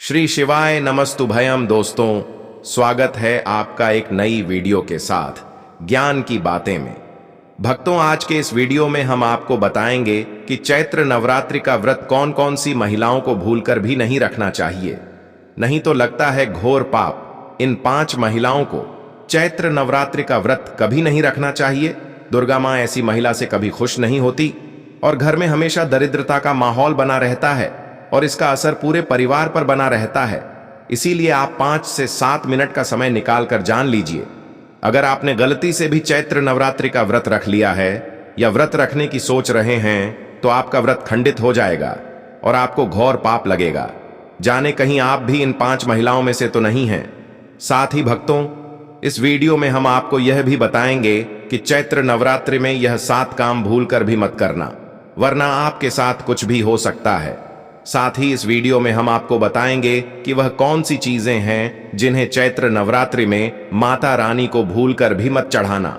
श्री शिवाय नमस्तुभयम। दोस्तों, स्वागत है आपका एक नई वीडियो के साथ ज्ञान की बातें में। भक्तों, आज के इस वीडियो में हम आपको बताएंगे कि चैत्र नवरात्रि का व्रत कौन कौन सी महिलाओं को भूलकर भी नहीं रखना चाहिए, नहीं तो लगता है घोर पाप। इन 5 महिलाओं को चैत्र नवरात्रि का व्रत कभी नहीं रखना चाहिए। दुर्गा मां ऐसी महिला से कभी खुश नहीं होती और घर में हमेशा दरिद्रता का माहौल बना रहता है और इसका असर पूरे परिवार पर बना रहता है। इसीलिए आप 5 से 7 मिनट का समय निकालकर जान लीजिए, अगर आपने गलती से भी चैत्र नवरात्रि का व्रत रख लिया है या व्रत रखने की सोच रहे हैं तो आपका व्रत खंडित हो जाएगा और आपको घोर पाप लगेगा। जाने कहीं आप भी इन 5 महिलाओं में से तो नहीं हैं। साथ ही भक्तों, इस वीडियो में हम आपको यह भी बताएंगे कि चैत्र नवरात्रि में यह 7 काम भूलकर भी मत करना, वरना आपके साथ कुछ भी हो सकता है। साथ ही इस वीडियो में हम आपको बताएंगे कि वह कौन सी चीजें हैं जिन्हें चैत्र नवरात्रि में माता रानी को भूलकर भी मत चढ़ाना,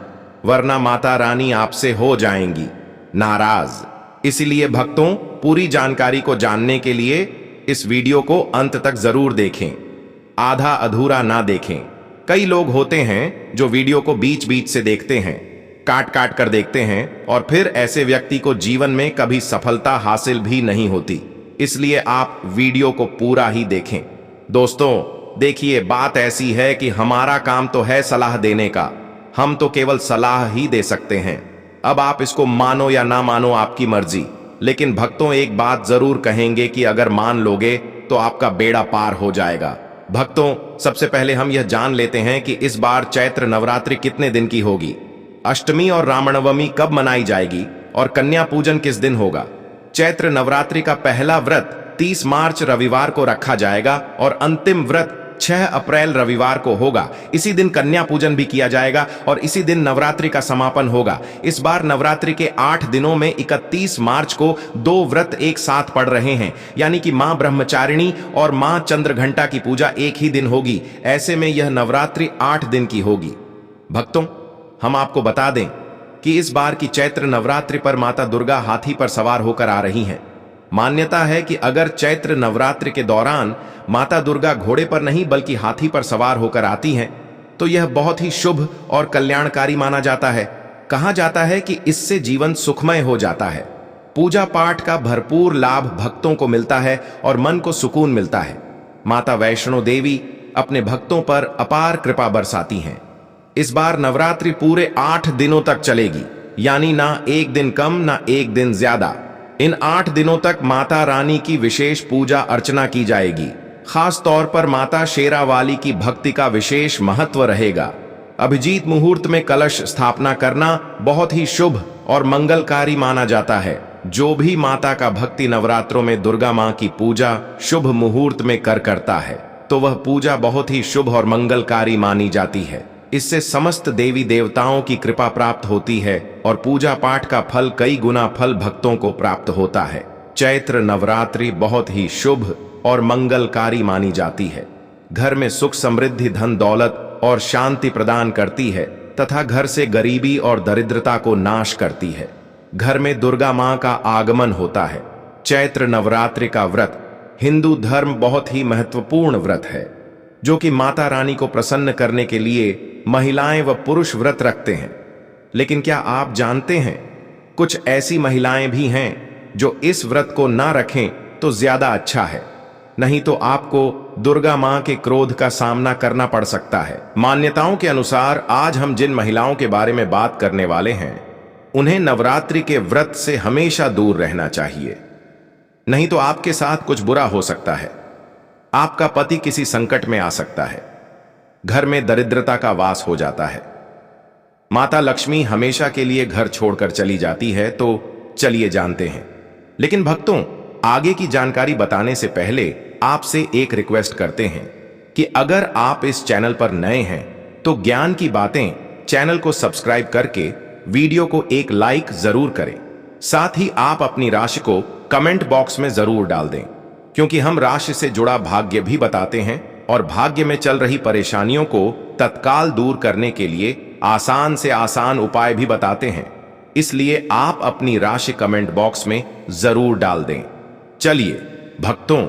वरना माता रानी आपसे हो जाएंगी नाराज। इसलिए भक्तों, पूरी जानकारी को जानने के लिए इस वीडियो को अंत तक जरूर देखें, आधा अधूरा ना देखें। कई लोग होते हैं जो वीडियो को बीच बीच से देखते हैं, काट काट कर देखते हैं, और फिर ऐसे व्यक्ति को जीवन में कभी सफलता हासिल भी नहीं होती। इसलिए आप वीडियो को पूरा ही देखें। दोस्तों देखिए, बात ऐसी है कि हमारा काम तो है सलाह देने का, हम तो केवल सलाह ही दे सकते हैं। अब आप इसको मानो या ना मानो आपकी मर्जी, लेकिन भक्तों एक बात जरूर कहेंगे कि अगर मान लोगे तो आपका बेड़ा पार हो जाएगा। भक्तों, सबसे पहले हम यह जान लेते हैं कि इस बार चैत्र नवरात्रि कितने दिन की होगी, अष्टमी और रामनवमी कब मनाई जाएगी और कन्या पूजन किस दिन होगा। चैत्र नवरात्रि का पहला व्रत 30 मार्च रविवार को रखा जाएगा और अंतिम व्रत 6 अप्रैल रविवार को होगा। इसी दिन कन्या पूजन भी किया जाएगा और इसी दिन नवरात्रि का समापन होगा। इस बार नवरात्रि के 8 दिनों में 31 मार्च को 2 व्रत एक साथ पड़ रहे हैं, यानी कि मां ब्रह्मचारिणी और मां चंद्रघंटा की पूजा एक ही दिन होगी। ऐसे में यह नवरात्रि 8 दिन की होगी। भक्तों, हम आपको बता दें कि इस बार की चैत्र नवरात्रि पर माता दुर्गा हाथी पर सवार होकर आ रही हैं। मान्यता है कि अगर चैत्र नवरात्रि के दौरान माता दुर्गा घोड़े पर नहीं बल्कि हाथी पर सवार होकर आती हैं तो यह बहुत ही शुभ और कल्याणकारी माना जाता है। कहा जाता है कि इससे जीवन सुखमय हो जाता है, पूजा पाठ का भरपूर लाभ भक्तों को मिलता है और मन को सुकून मिलता है। माता वैष्णो देवी अपने भक्तों पर अपार कृपा बरसाती हैं। इस बार नवरात्रि पूरे 8 दिनों तक चलेगी, यानी ना एक दिन कम ना एक दिन ज्यादा। इन 8 दिनों तक माता रानी की विशेष पूजा अर्चना की जाएगी। खास तौर पर माता शेरावाली की भक्ति का विशेष महत्व रहेगा। अभिजीत मुहूर्त में कलश स्थापना करना बहुत ही शुभ और मंगलकारी माना जाता है। जो भी माता का भक्ति नवरात्रों में दुर्गा मां की पूजा शुभ मुहूर्त में करता है तो वह पूजा बहुत ही शुभ और मंगलकारी मानी जाती है। इससे समस्त देवी देवताओं की कृपा प्राप्त होती है और पूजा पाठ का फल कई गुना फल भक्तों को प्राप्त होता है। चैत्र नवरात्रि बहुत ही शुभ और मंगलकारी मानी जाती है। घर में सुख समृद्धि धन दौलत और शांति प्रदान करती है तथा घर से गरीबी और दरिद्रता को नाश करती है। घर में दुर्गा मां का आगमन होता है। चैत्र नवरात्रि का व्रत हिंदू धर्म बहुत ही महत्वपूर्ण व्रत है, जो कि माता रानी को प्रसन्न करने के लिए महिलाएं व पुरुष व्रत रखते हैं। लेकिन क्या आप जानते हैं, कुछ ऐसी महिलाएं भी हैं जो इस व्रत को ना रखें तो ज्यादा अच्छा है, नहीं तो आपको दुर्गा मां के क्रोध का सामना करना पड़ सकता है। मान्यताओं के अनुसार आज हम जिन महिलाओं के बारे में बात करने वाले हैं उन्हें नवरात्रि के व्रत से हमेशा दूर रहना चाहिए, नहीं तो आपके साथ कुछ बुरा हो सकता है। आपका पति किसी संकट में आ सकता है, घर में दरिद्रता का वास हो जाता है, माता लक्ष्मी हमेशा के लिए घर छोड़कर चली जाती है। तो चलिए जानते हैं। लेकिन भक्तों, आगे की जानकारी बताने से पहले आपसे एक रिक्वेस्ट करते हैं कि अगर आप इस चैनल पर नए हैं तो ज्ञान की बातें चैनल को सब्सक्राइब करके वीडियो को एक लाइक जरूर करें। साथ ही आप अपनी राशि को कमेंट बॉक्स में जरूर डाल दें, क्योंकि हम राशि से जुड़ा भाग्य भी बताते हैं और भाग्य में चल रही परेशानियों को तत्काल दूर करने के लिए आसान से आसान उपाय भी बताते हैं। इसलिए आप अपनी राशि कमेंट बॉक्स में जरूर डाल दें। चलिए भक्तों,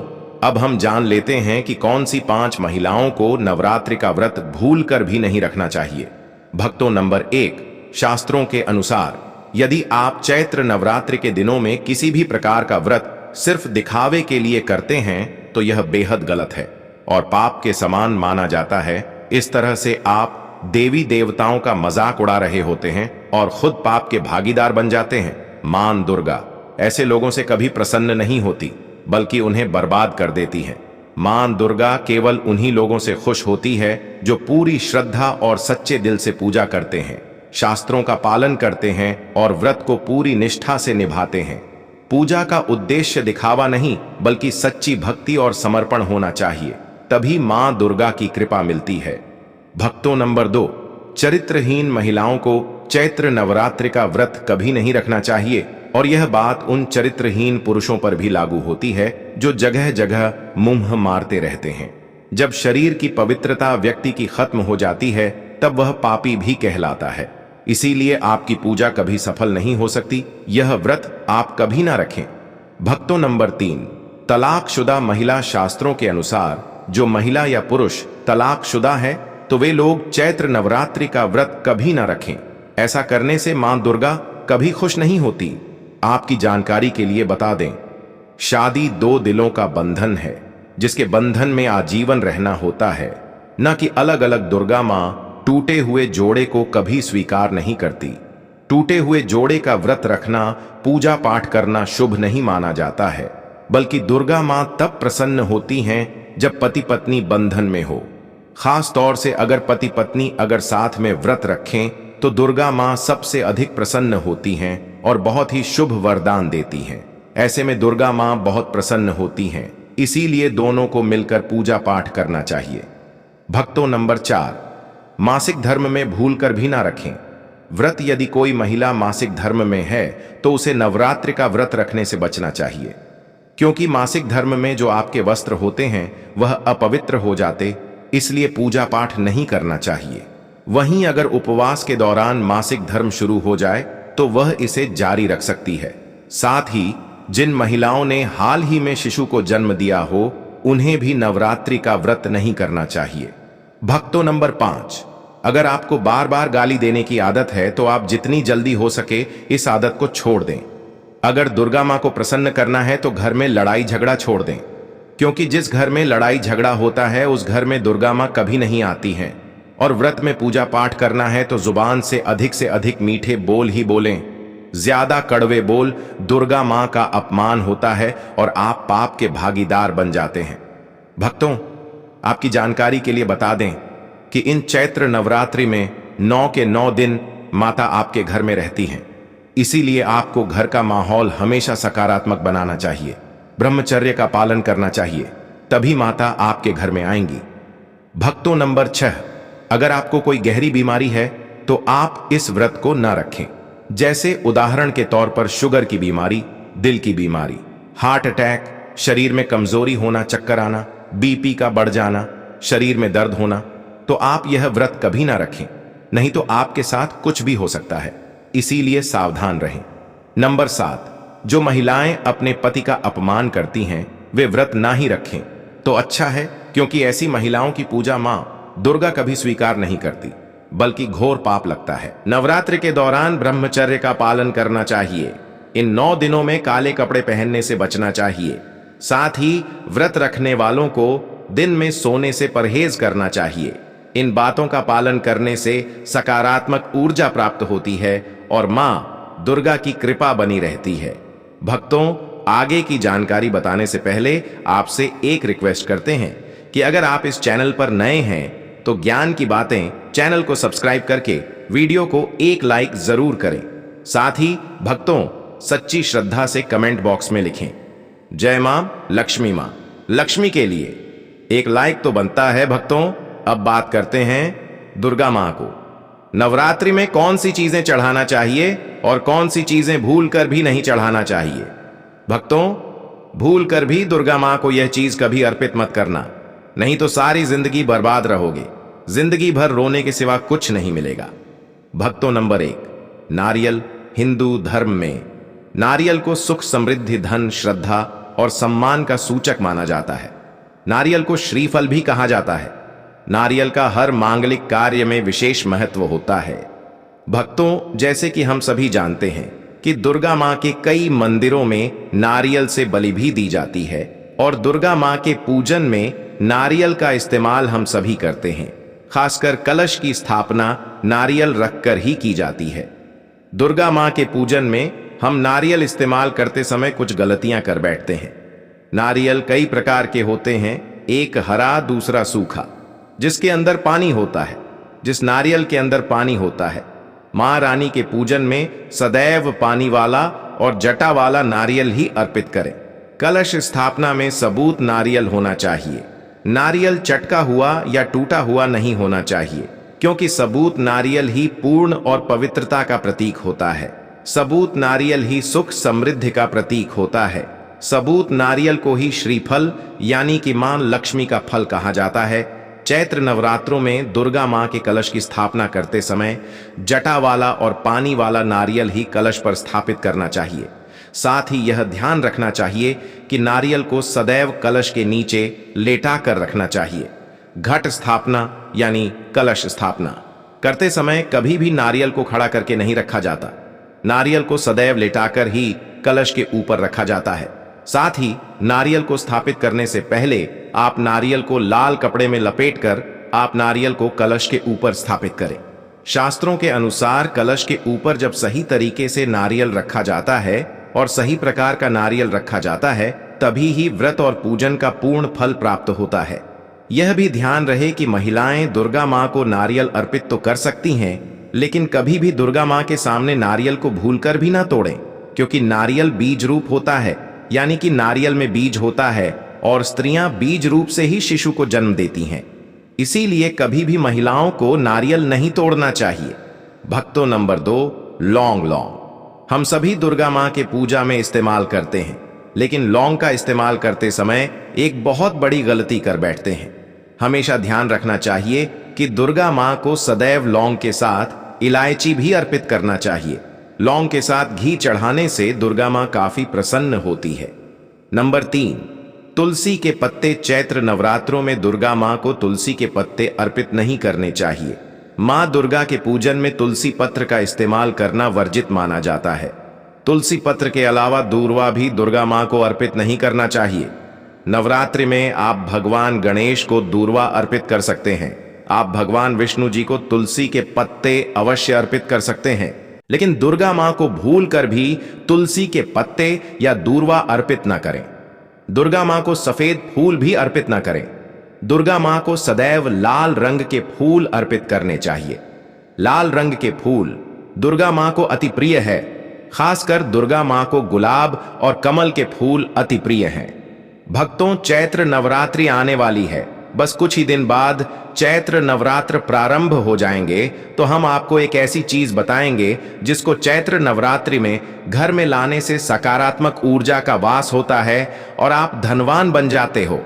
अब हम जान लेते हैं कि कौन सी 5 महिलाओं को नवरात्रि का व्रत भूलकर भी नहीं रखना चाहिए। भक्तों, नंबर 1, शास्त्रों के अनुसार यदि आप चैत्र नवरात्रि के दिनों में किसी भी प्रकार का व्रत सिर्फ दिखावे के लिए करते हैं तो यह बेहद गलत है और पाप के समान माना जाता है। इस तरह से आप देवी देवताओं का मजाक उड़ा रहे होते हैं और खुद पाप के भागीदार बन जाते हैं। मां दुर्गा ऐसे लोगों से कभी प्रसन्न नहीं होती, बल्कि उन्हें बर्बाद कर देती है। मां दुर्गा केवल उन्हीं लोगों से खुश होती है जो पूरी श्रद्धा और सच्चे दिल से पूजा करते हैं, शास्त्रों का पालन करते हैं और व्रत को पूरी निष्ठा से निभाते हैं। पूजा का उद्देश्य दिखावा नहीं, बल्कि सच्ची भक्ति और समर्पण होना चाहिए, तभी मां दुर्गा की कृपा मिलती है। भक्तों, नंबर 2, चरित्रहीन महिलाओं को चैत्र नवरात्रि का व्रत कभी नहीं रखना चाहिए और यह बात उन चरित्रहीन पुरुषों पर भी लागू होती है जो जगह जगह मुंह मारते रहते हैं। जब शरीर की पवित्रता व्यक्ति की खत्म हो जाती है तब वह पापी भी कहलाता है। इसीलिए आपकी पूजा कभी सफल नहीं हो सकती। यह व्रत आप कभी ना रखें। भक्तों, नंबर 3, तलाकशुदा महिला। शास्त्रों के अनुसार जो महिला या पुरुष तलाकशुदा है तो वे लोग चैत्र नवरात्रि का व्रत कभी ना रखें। ऐसा करने से मां दुर्गा कभी खुश नहीं होती। आपकी जानकारी के लिए बता दें, शादी 2 दिलों का बंधन है जिसके बंधन में आजीवन रहना होता है, न कि अलग अलग। दुर्गा मां टूटे हुए जोड़े को कभी स्वीकार नहीं करती। टूटे हुए जोड़े का व्रत रखना, पूजा पाठ करना शुभ नहीं माना जाता है, बल्कि दुर्गा मां तब प्रसन्न होती हैं जब पति पत्नी बंधन में हो। खास तौर से अगर पति पत्नी अगर साथ में व्रत रखें तो दुर्गा मां सबसे अधिक प्रसन्न होती हैं और बहुत ही शुभ वरदान देती हैं। ऐसे में दुर्गा मां बहुत प्रसन्न होती हैं, इसीलिए दोनों को मिलकर पूजा पाठ करना चाहिए। भक्तों, नंबर 4, मासिक धर्म में भूलकर भी ना रखें व्रत। यदि कोई महिला मासिक धर्म में है तो उसे नवरात्रि का व्रत रखने से बचना चाहिए, क्योंकि मासिक धर्म में जो आपके वस्त्र होते हैं वह अपवित्र हो जाते, इसलिए पूजा पाठ नहीं करना चाहिए। वहीं अगर उपवास के दौरान मासिक धर्म शुरू हो जाए तो वह इसे जारी रख सकती है। साथ ही जिन महिलाओं ने हाल ही में शिशु को जन्म दिया हो उन्हें भी नवरात्रि का व्रत नहीं करना चाहिए। भक्तों, नंबर 5, अगर आपको बार बार गाली देने की आदत है तो आप जितनी जल्दी हो सके इस आदत को छोड़ दें। अगर दुर्गा मां को प्रसन्न करना है तो घर में लड़ाई झगड़ा छोड़ दें, क्योंकि जिस घर में लड़ाई झगड़ा होता है उस घर में दुर्गा मां कभी नहीं आती हैं। और व्रत में पूजा पाठ करना है तो जुबान से अधिक मीठे बोल ही बोलें। ज्यादा कड़वे बोल दुर्गा मां का अपमान होता है और आप पाप के भागीदार बन जाते हैं। भक्तों, आपकी जानकारी के लिए बता दें कि इन चैत्र नवरात्रि में 9 के 9 दिन माता आपके घर में रहती हैं। इसीलिए आपको घर का माहौल हमेशा सकारात्मक बनाना चाहिए, ब्रह्मचर्य का पालन करना चाहिए, तभी माता आपके घर में आएंगी। भक्तों, नंबर 6, अगर आपको कोई गहरी बीमारी है तो आप इस व्रत को न रखें। जैसे उदाहरण के तौर पर शुगर की बीमारी, दिल की बीमारी, हार्ट अटैक, शरीर में कमजोरी होना, चक्कर आना, बीपी का बढ़ जाना, शरीर में दर्द होना, तो आप यह व्रत कभी ना रखें, नहीं तो आपके साथ कुछ भी हो सकता है। इसीलिए सावधान रहें। नंबर 7, जो महिलाएं अपने पति का अपमान करती हैं वे व्रत ना ही रखें तो अच्छा है, क्योंकि ऐसी महिलाओं की पूजा मां दुर्गा कभी स्वीकार नहीं करती, बल्कि घोर पाप लगता है। नवरात्रि के दौरान ब्रह्मचर्य का पालन करना चाहिए। इन 9 दिनों में काले कपड़े पहनने से बचना चाहिए। साथ ही व्रत रखने वालों को दिन में सोने से परहेज करना चाहिए। इन बातों का पालन करने से सकारात्मक ऊर्जा प्राप्त होती है और मां दुर्गा की कृपा बनी रहती है। भक्तों, आगे की जानकारी बताने से पहले आपसे एक रिक्वेस्ट करते हैं कि अगर आप इस चैनल पर नए हैं तो ज्ञान की बातें चैनल को सब्सक्राइब करके वीडियो को एक लाइक जरूर करें। साथ ही भक्तों, सच्ची श्रद्धा से कमेंट बॉक्स में लिखें, जय मां लक्ष्मी मां। लक्ष्मी के लिए एक लाइक तो बनता है। भक्तों, अब बात करते हैं दुर्गा मां को। नवरात्रि में कौन सी चीजें चढ़ाना चाहिए और कौन सी चीजें भूल कर भी नहीं चढ़ाना चाहिए। भक्तों, भूल कर भी दुर्गा मां को यह चीज कभी अर्पित मत करना, नहीं तो सारी जिंदगी बर्बाद रहोगे। जिंदगी भर रोने के सिवा कुछ नहीं मिलेगा। भक्तों, नंबर 1, नारियल। हिंदू धर्म में नारियल को सुख, समृद्धि, धन, श्रद्धा और सम्मान का सूचक माना जाता है। नारियल को श्रीफल भी कहा जाता है। नारियल का हर मांगलिक कार्य में विशेष महत्व होता है। भक्तों, जैसे कि हम सभी जानते हैं कि दुर्गा मां के कई मंदिरों में नारियल से बलि भी दी जाती है और दुर्गा मां के पूजन में नारियल का इस्तेमाल हम सभी करते हैं। खासकर कलश की स्थापना नारियल रखकर ही की जाती है। दुर्गा मां के पूजन में हम नारियल इस्तेमाल करते समय कुछ गलतियां कर बैठते हैं। नारियल कई प्रकार के होते हैं, एक हरा, दूसरा सूखा, जिसके अंदर पानी होता है। जिस नारियल के अंदर पानी होता है, मां रानी के पूजन में सदैव पानी वाला और जटा वाला नारियल ही अर्पित करें। कलश स्थापना में सबूत नारियल होना चाहिए। नारियल चटका हुआ या टूटा हुआ नहीं होना चाहिए, क्योंकि सबूत नारियल ही पूर्ण और पवित्रता का प्रतीक होता है। सबूत नारियल ही सुख समृद्धि का प्रतीक होता है। सबूत नारियल को ही श्रीफल यानी कि मां लक्ष्मी का फल कहा जाता है। चैत्र नवरात्रों में दुर्गा मां के कलश की स्थापना करते समय जटा वाला और पानी वाला नारियल ही कलश पर स्थापित करना चाहिए। साथ ही यह ध्यान रखना चाहिए कि नारियल को सदैव कलश के नीचे लेटा कर रखना चाहिए। घट स्थापना यानी कलश स्थापना करते समय कभी भी नारियल को खड़ा करके नहीं रखा जाता। नारियल को सदैव लेटाकर ही कलश के ऊपर रखा जाता है। साथ ही नारियल को स्थापित करने से पहले आप नारियल को लाल कपड़े में लपेटकर आप नारियल को कलश के ऊपर स्थापित करें। शास्त्रों के अनुसार कलश के ऊपर जब सही तरीके से नारियल रखा जाता है और सही प्रकार का नारियल रखा जाता है, तभी ही व्रत और पूजन का पूर्ण फल प्राप्त होता है। यह भी ध्यान रहे कि महिलाएं दुर्गा मां को नारियल अर्पित तो कर सकती हैं, लेकिन कभी भी दुर्गा मां के सामने नारियल को भूलकर भी ना तोड़ें, क्योंकि नारियल बीज रूप होता है, यानी कि नारियल में बीज होता है और स्त्रियां बीज रूप से ही शिशु को जन्म देती हैं। इसीलिए कभी भी महिलाओं को नारियल नहीं तोड़ना चाहिए। भक्तों, नंबर 2, लौंग। हम सभी दुर्गा मां के पूजा में इस्तेमाल करते हैं, लेकिन लौंग का इस्तेमाल करते समय एक बहुत बड़ी गलती कर बैठते हैं। हमेशा ध्यान रखना चाहिए कि दुर्गा मां को सदैव लौंग के साथ इलायची भी अर्पित करना चाहिए। लौंग के साथ घी चढ़ाने से दुर्गा मां काफी प्रसन्न होती है। नंबर 3, तुलसी के पत्ते। चैत्र नवरात्रों में दुर्गा मां को तुलसी के पत्ते अर्पित नहीं करने चाहिए। मां दुर्गा के पूजन में तुलसी पत्र का इस्तेमाल करना वर्जित माना जाता है। तुलसी पत्र के अलावा दूर्वा भी दुर्गा मां को अर्पित नहीं करना चाहिए। नवरात्रि में आप भगवान गणेश को दूर्वा अर्पित कर सकते हैं। आप भगवान विष्णु जी को तुलसी के पत्ते अवश्य अर्पित कर सकते हैं, लेकिन दुर्गा मां को भूलकर भी तुलसी के पत्ते या दूर्वा अर्पित न करें। दुर्गा मां को सफेद फूल भी अर्पित न करें। दुर्गा मां को सदैव लाल रंग के फूल अर्पित करने चाहिए। लाल रंग के फूल दुर्गा मां को अति प्रिय है। खासकर दुर्गा मां को गुलाब और कमल के फूल अति प्रिय हैं। भक्तों, चैत्र नवरात्रि आने वाली है। बस कुछ ही दिन बाद चैत्र नवरात्र प्रारंभ हो जाएंगे, तो हम आपको एक ऐसी चीज बताएंगे जिसको चैत्र नवरात्रि में घर में लाने से सकारात्मक ऊर्जा का वास होता है और आप धनवान बन जाते हो।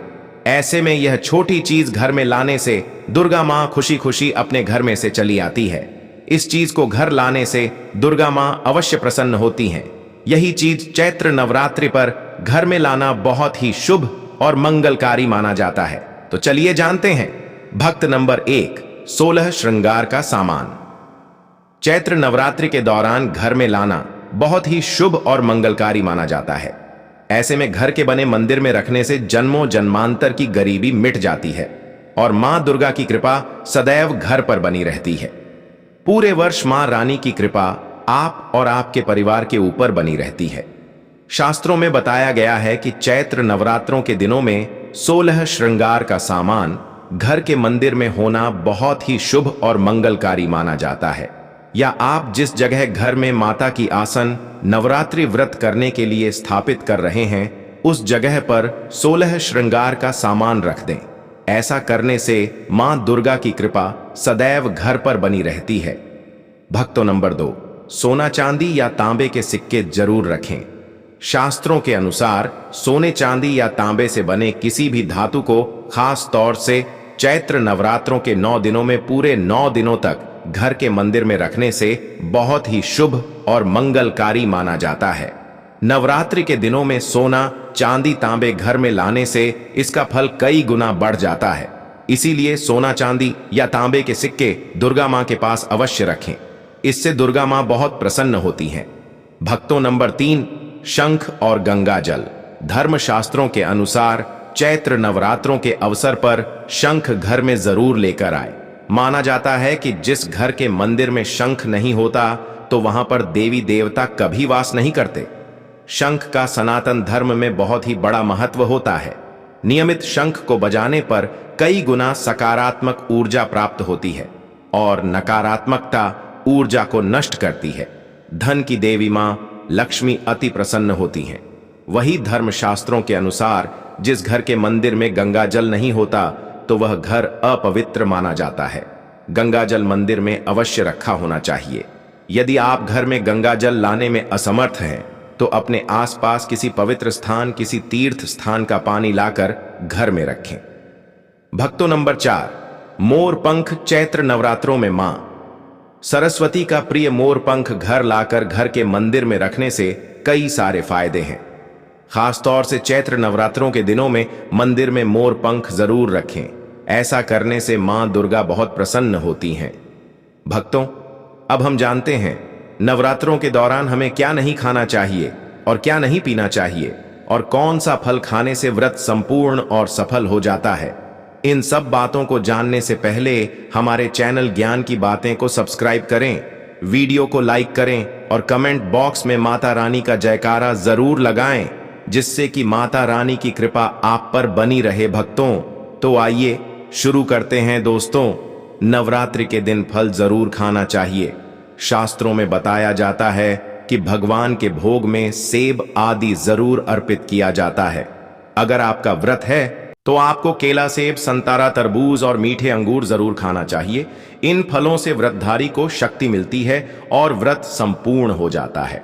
ऐसे में यह छोटी चीज घर में लाने से दुर्गा मां खुशी खुशी अपने घर में से चली आती है। इस चीज को घर लाने से दुर्गा मां अवश्य प्रसन्न होती हैं। यही चीज चैत्र नवरात्रि पर घर में लाना बहुत ही शुभ और मंगलकारी माना जाता है। तो चलिए जानते हैं। भक्त नंबर 1, 16 श्रृंगार का सामान। चैत्र नवरात्रि के दौरान घर में लाना बहुत ही शुभ और मंगलकारी माना जाता है। ऐसे में घर के बने मंदिर में रखने से जन्मों जन्मांतर की गरीबी मिट जाती है और मां दुर्गा की कृपा सदैव घर पर बनी रहती है। पूरे वर्ष मां रानी की कृपा आप और आपके परिवार के ऊपर बनी रहती है। शास्त्रों में बताया गया है कि चैत्र नवरात्रों के दिनों में 16 श्रृंगार का सामान घर के मंदिर में होना बहुत ही शुभ और मंगलकारी माना जाता है। या आप जिस जगह घर में माता की आसन नवरात्रि व्रत करने के लिए स्थापित कर रहे हैं, उस जगह पर 16 श्रृंगार का सामान रख दें। ऐसा करने से मां दुर्गा की कृपा सदैव घर पर बनी रहती है। भक्तों, नंबर 2, सोना चांदी या तांबे के सिक्के जरूर रखें। शास्त्रों के अनुसार सोने चांदी या तांबे से बने किसी भी धातु को खास तौर से चैत्र नवरात्रों के 9 दिनों में पूरे 9 दिनों तक घर के मंदिर में रखने से बहुत ही शुभ और मंगलकारी माना जाता है। नवरात्रि के दिनों में सोना चांदी तांबे घर में लाने से इसका फल कई गुना बढ़ जाता है। इसीलिए सोना चांदी या तांबे के सिक्के दुर्गा मां के पास अवश्य रखें। इससे दुर्गा मां बहुत प्रसन्न होती हैं। भक्तों, नंबर 3, शंख और गंगा जल। धर्मशास्त्रों के अनुसार चैत्र नवरात्रों के अवसर पर शंख घर में जरूर लेकर आए। माना जाता है कि जिस घर के मंदिर में शंख नहीं होता तो वहां पर देवी देवता कभी वास नहीं करते। शंख का सनातन धर्म में बहुत ही बड़ा महत्व होता है। नियमित शंख को बजाने पर कई गुना सकारात्मक ऊर्जा प्राप्त होती है और नकारात्मकता ऊर्जा को नष्ट करती है। धन की देवी मां लक्ष्मी अति प्रसन्न होती हैं। वही धर्मशास्त्रों के अनुसार जिस घर के मंदिर में गंगा जल नहीं होता तो वह घर अपवित्र माना जाता है। गंगा जल मंदिर में अवश्य रखा होना चाहिए। यदि आप घर में गंगा जल लाने में असमर्थ हैं तो अपने आसपास किसी पवित्र स्थान, किसी तीर्थ स्थान का पानी लाकर घर में रखें। भक्तों, नंबर 4, मोरपंख। चैत्र नवरात्रों में मां सरस्वती का प्रिय मोरपंख घर लाकर घर के मंदिर में रखने से कई सारे फायदे हैं। खासतौर से चैत्र नवरात्रों के दिनों में मंदिर में मोरपंख जरूर रखें। ऐसा करने से मां दुर्गा बहुत प्रसन्न होती हैं। भक्तों, अब हम जानते हैं नवरात्रों के दौरान हमें क्या नहीं खाना चाहिए और क्या नहीं पीना चाहिए और कौन सा फल खाने से व्रत संपूर्ण और सफल हो जाता है। इन सब बातों को जानने से पहले हमारे चैनल ज्ञान की बातें को सब्सक्राइब करें, वीडियो को लाइक करें और कमेंट बॉक्स में माता रानी का जयकारा जरूर लगाएं, जिससे कि माता रानी की कृपा आप पर बनी रहे। भक्तों, तो आइए शुरू करते हैं। दोस्तों, नवरात्रि के दिन फल जरूर खाना चाहिए। शास्त्रों में बताया जाता है कि भगवान के भोग में सेब आदि जरूर अर्पित किया जाता है। अगर आपका व्रत है तो आपको केला, सेब, संतरा, तरबूज और मीठे अंगूर जरूर खाना चाहिए। इन फलों से व्रतधारी को शक्ति मिलती है और व्रत संपूर्ण हो जाता है।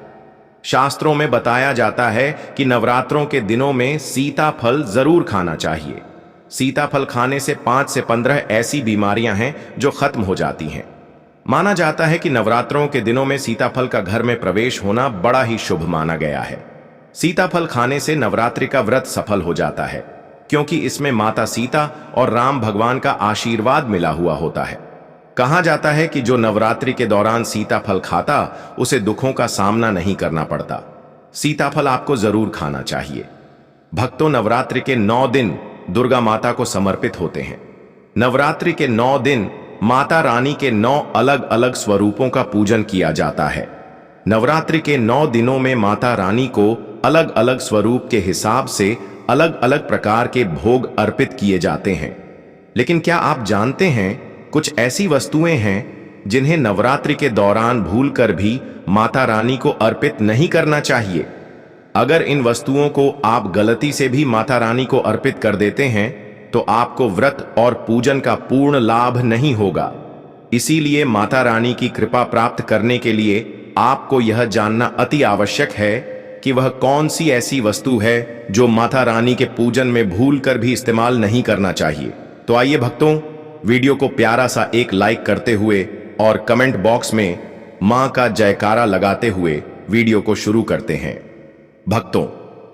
शास्त्रों में बताया जाता है कि नवरात्रों के दिनों में सीताफल जरूर खाना चाहिए। सीताफल खाने से 5 से 15 ऐसी बीमारियां हैं जो खत्म हो जाती हैं। माना जाता है कि नवरात्रों के दिनों में सीताफल का घर में प्रवेश होना बड़ा ही शुभ माना गया है। सीताफल खाने से नवरात्रि का व्रत सफल हो जाता है, क्योंकि इसमें माता सीता और राम भगवान का आशीर्वाद मिला हुआ होता है। कहा जाता है कि जो नवरात्रि के दौरान सीताफल खाता उसे दुखों का सामना नहीं करना पड़ता। सीताफल आपको जरूर खाना चाहिए। भक्तों, नवरात्रि के 9 दिन दुर्गा माता को समर्पित होते हैं। नवरात्रि के 9 दिन माता रानी के 9 अलग अलग स्वरूपों का पूजन किया जाता है। नवरात्रि के 9 दिनों में माता रानी को अलग अलग स्वरूप के हिसाब से अलग अलग प्रकार के भोग अर्पित किए जाते हैं। लेकिन क्या आप जानते हैं, कुछ ऐसी वस्तुएं हैं जिन्हें नवरात्रि के दौरान भूलकर भी माता रानी को अर्पित नहीं करना चाहिए। अगर इन वस्तुओं को आप गलती से भी माता रानी को अर्पित कर देते हैं तो आपको व्रत और पूजन का पूर्ण लाभ नहीं होगा। इसीलिए माता रानी की कृपा प्राप्त करने के लिए आपको यह जानना अति आवश्यक है कि वह कौन सी ऐसी वस्तु है जो माता रानी के पूजन में भूलकर भी इस्तेमाल नहीं करना चाहिए। तो आइए भक्तों, वीडियो को प्यारा सा एक लाइक करते हुए और कमेंट बॉक्स में मां का जयकारा लगाते हुए वीडियो को शुरू करते हैं। भक्तों,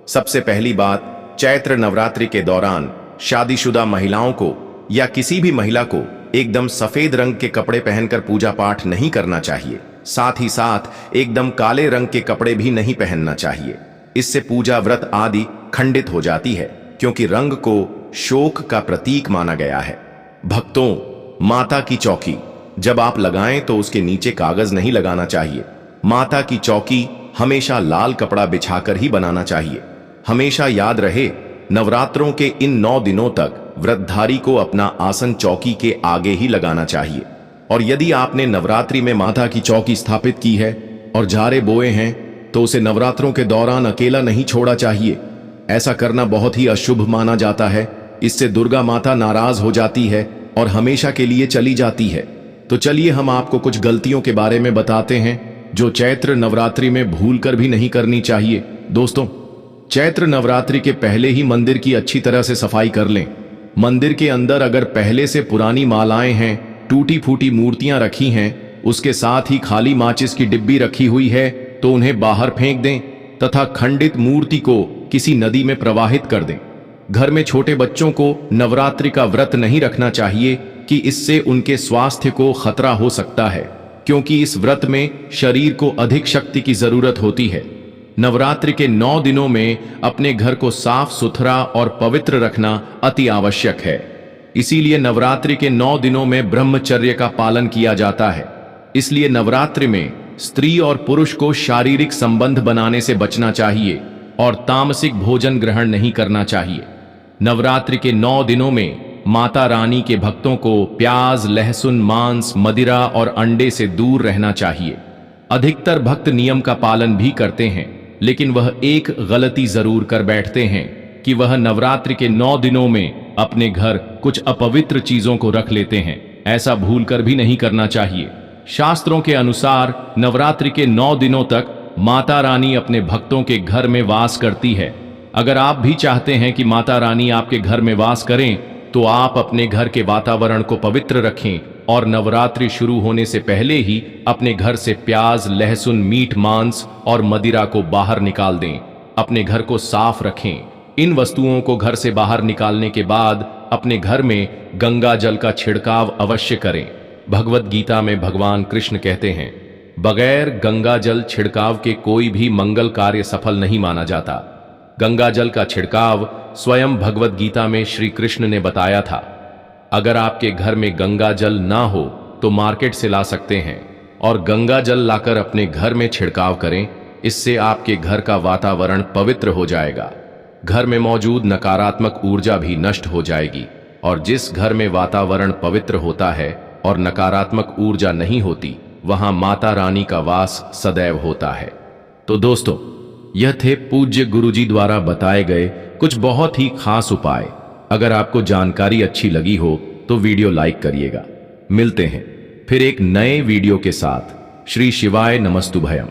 सबसे पहली बात, चैत्र नवरात्रि के दौरान शादीशुदा महिलाओं को या किसी भी महिला को एकदम सफेद रंग के कपड़े पहनकर पूजा पाठ नहीं करना चाहिए। साथ ही साथ एकदम काले रंग के कपड़े भी नहीं पहनना चाहिए। इससे पूजा, व्रत आदि खंडित हो जाती है, क्योंकि रंग को शोक का प्रतीक माना गया है। भक्तों, माता की चौकी जब आप लगाएं तो उसके नीचे कागज नहीं लगाना चाहिए। माता की चौकी हमेशा लाल कपड़ा बिछाकर ही बनाना चाहिए। हमेशा याद रहे, नवरात्रों के इन 9 दिनों तक व्रतधारी को अपना आसन चौकी के आगे ही लगाना चाहिए। और यदि आपने नवरात्रि में माता की चौकी स्थापित की है और झारे बोए हैं तो उसे नवरात्रों के दौरान अकेला नहीं छोड़ा चाहिए। ऐसा करना बहुत ही अशुभ माना जाता है। इससे दुर्गा माता नाराज हो जाती है और हमेशा के लिए चली जाती है। तो चलिए हम आपको कुछ गलतियों के बारे में बताते हैं जो चैत्र नवरात्रि में भूलकर भी नहीं करनी चाहिए। दोस्तों, चैत्र नवरात्रि के पहले ही मंदिर की अच्छी तरह से सफाई कर लें। मंदिर के अंदर अगर पहले से पुरानी मालाएं हैं, टूटी फूटी मूर्तियां रखी हैं, उसके साथ ही खाली माचिस की डिब्बी रखी हुई है तो उन्हें बाहर फेंक दें तथा खंडित मूर्ति को किसी नदी में प्रवाहित कर दें। घर में छोटे बच्चों को नवरात्रि का व्रत नहीं रखना चाहिए कि इससे उनके स्वास्थ्य को खतरा हो सकता है, क्योंकि इस व्रत में शरीर को अधिक शक्ति की जरूरत होती है। नवरात्रि के 9 दिनों में अपने घर को साफ सुथरा और पवित्र रखना अति आवश्यक है। इसीलिए नवरात्रि के 9 दिनों में ब्रह्मचर्य का पालन किया जाता है। इसलिए नवरात्रि में स्त्री और पुरुष को शारीरिक संबंध बनाने से बचना चाहिए और तामसिक भोजन ग्रहण नहीं करना चाहिए। नवरात्रि के 9 दिनों में माता रानी के भक्तों को प्याज, लहसुन, मांस, मदिरा और अंडे से दूर रहना चाहिए। अधिकतर भक्त नियम का पालन भी करते हैं, लेकिन वह एक गलती जरूर कर बैठते हैं कि वह नवरात्रि के 9 दिनों में अपने घर कुछ अपवित्र चीजों को रख लेते हैं। ऐसा भूलकर भी नहीं करना चाहिए। शास्त्रों के अनुसार नवरात्रि के 9 दिनों तक माता रानी अपने भक्तों के घर में वास करती है। अगर आप भी चाहते हैं कि माता रानी आपके घर में वास करें, तो आप अपने घर के वातावरण को पवित्र रखें और नवरात्रि शुरू होने से पहले ही अपने घर से प्याज, लहसुन, मीट, मांस और मदिरा को बाहर निकाल दें। अपने घर को साफ रखें। इन वस्तुओं को घर से बाहर निकालने के बाद अपने घर में गंगा जल का छिड़काव अवश्य करें। भगवत गीता में भगवान कृष्ण कहते हैं, बगैर गंगा जल छिड़काव के कोई भी मंगल कार्य सफल नहीं माना जाता। गंगा जल का छिड़काव स्वयं भगवत गीता में श्री कृष्ण ने बताया था। अगर आपके घर में गंगा जल ना हो तो मार्केट से ला सकते हैं और गंगा जल लाकर अपने घर में छिड़काव करें। इससे आपके घर का वातावरण पवित्र हो जाएगा। घर में मौजूद नकारात्मक ऊर्जा भी नष्ट हो जाएगी और जिस घर में वातावरण पवित्र होता है और नकारात्मक ऊर्जा नहीं होती, वहां माता रानी का वास सदैव होता है। तो दोस्तों, यह थे पूज्य गुरुजी द्वारा बताए गए कुछ बहुत ही खास उपाय। अगर आपको जानकारी अच्छी लगी हो तो वीडियो लाइक करिएगा। मिलते हैं फिर एक नए वीडियो के साथ। श्री शिवाय नमस्तुभयम।